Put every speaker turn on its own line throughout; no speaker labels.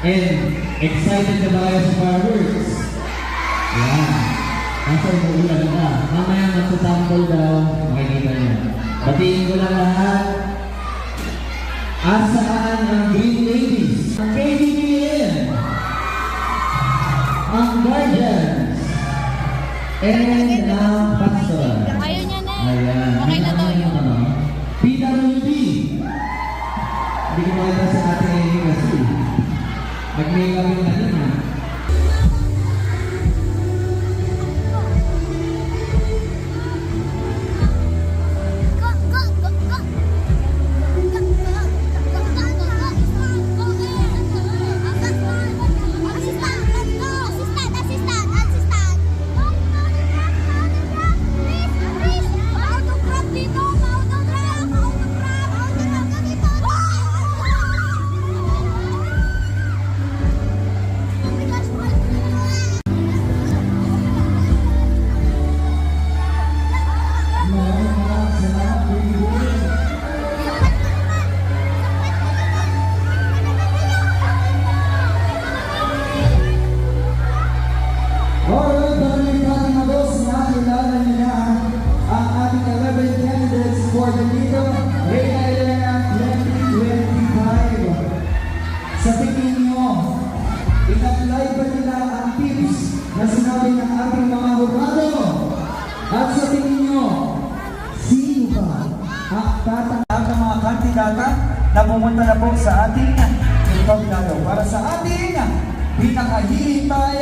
And excited ka ba kayo sa fireworks? Yan. Nasa umuulan na. Mamaya magsasample daw. Makikita niyo. Batiin ko lang lahat. Asaan ang Green Ladies? Ang KDBN. Ang Guardians. And ang Pastor.
Ayaw niya na.
Ayan.
Okay na daw yun.
PWD. Hindi ko makita sa ating ngayon kasi. Nag-makeup yung ano na. Sa tingin nyo, in-apply ba nila ang tips na sinabi ng ating mga hurado? At sa tingin nyo, sino ba ang tatanggap ng mga kandidata na pumunta na po sa ating pagdalo para sa ating pinakahihintay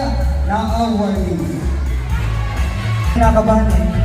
na awarding? Kinakabahan